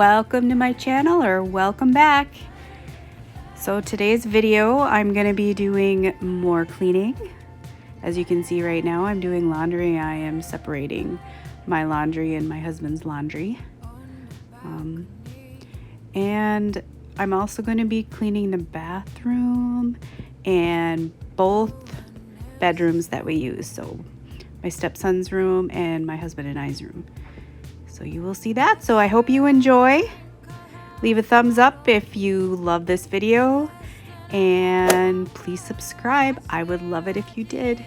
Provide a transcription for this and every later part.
welcome to my channel, or welcome back. So today's video I'm going to be doing more cleaning. As you can see right now, I'm doing laundry. I am separating my laundry and my husband's laundry. And I'm also going to be cleaning the bathroom and both bedrooms that we use. So my stepson's room and my husband and I's room. So you will see that. So I hope you enjoy. Leave a thumbs up if you love this video, and please subscribe. I would love it if you did.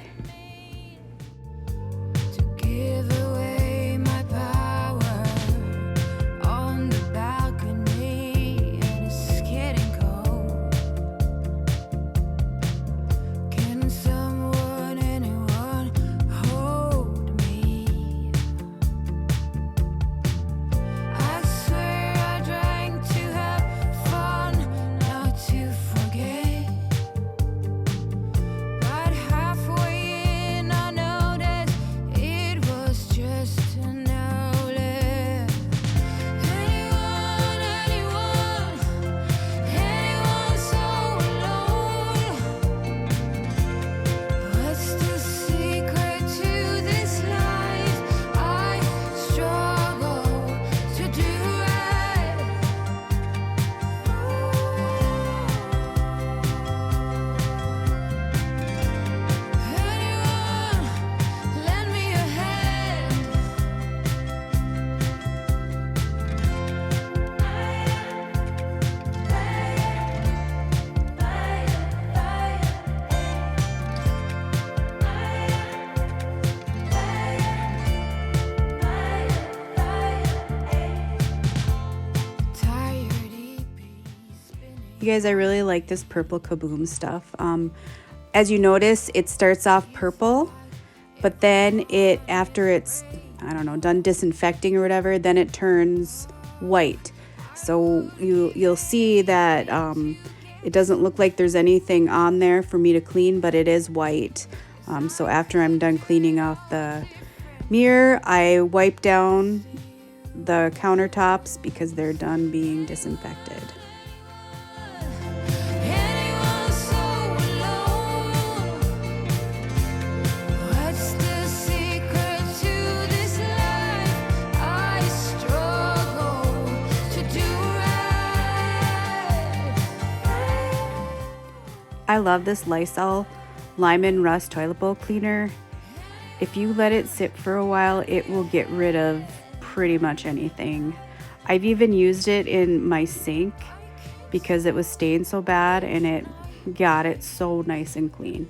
You guys, I really like this purple Kaboom stuff. As you notice, it starts off purple, but then after it's, I don't know, done disinfecting or whatever, then it turns white. So you'll see that it doesn't look like there's anything on there for me to clean, but it is white. So after I'm done cleaning off the mirror, I wipe down the countertops because they're done being disinfected. I love this Lysol Lime and Rust toilet bowl cleaner. If you let it sit for a while, it will get rid of pretty much anything. I've even used it in my sink because it was stained so bad, and it got it so nice and clean.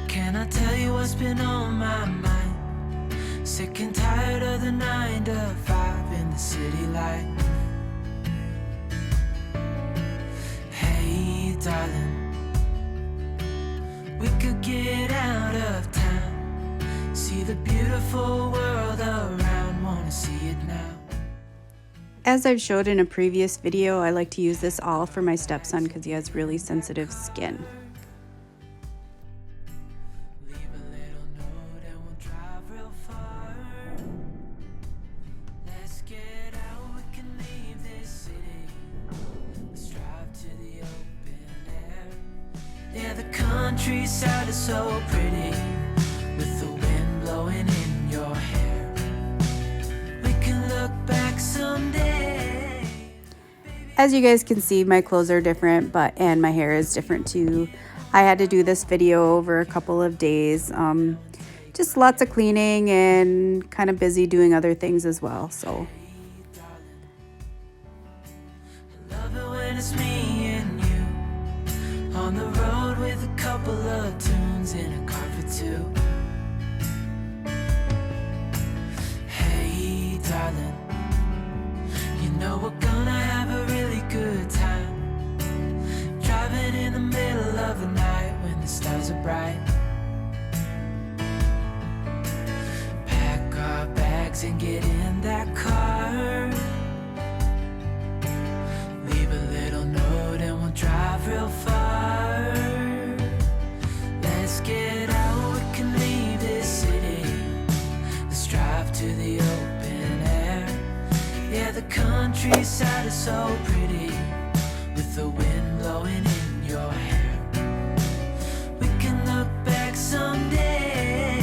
Can I tell you what's been on my mind? Sick and tired of the 9 to 5 in the city life. Hey darling, we could get out of town, see the beautiful world around, wanna see it now. As I've showed in a previous video, I like to use this all for my stepson because he has really sensitive skin. Yeah, the countryside is so pretty. someday. As you guys can see, my clothes are different, and my hair is different too. I had to do this video over a couple of days. Just lots of cleaning and kind of busy doing other things as well. So Love it when it's me and you on the road with a couple of tunes in a car for two. Hey, darling, you know we're gonna have a really good time driving in the middle of the night when the stars are bright. Pack our bags and get in that car. Leave a little note and we'll drive real far. Let's get out, we can leave this city. Let's drive to the open air. Yeah, the countryside is so pretty with the wind blowing in your hair. We can look back someday.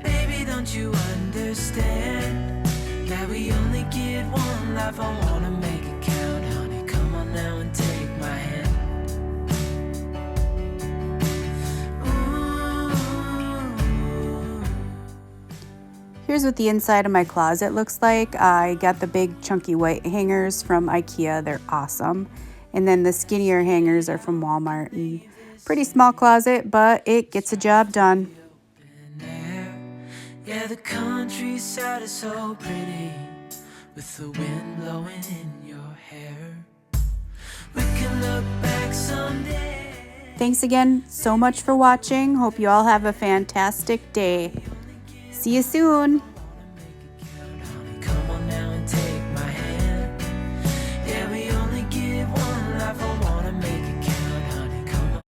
Baby, don't you understand that we only get one life? I wanna make it count, honey. Come on now and take my hand. Ooh. here's what the inside of my closet looks like. I got the big chunky white hangers from IKEA. They're awesome. And then the skinnier hangers are from Walmart. And pretty small closet, but it gets a job done. Yeah, the countryside is so pretty with the wind blowing in your hair. We can look back someday. Thanks again so much for watching. Hope you all have a fantastic day. See you soon.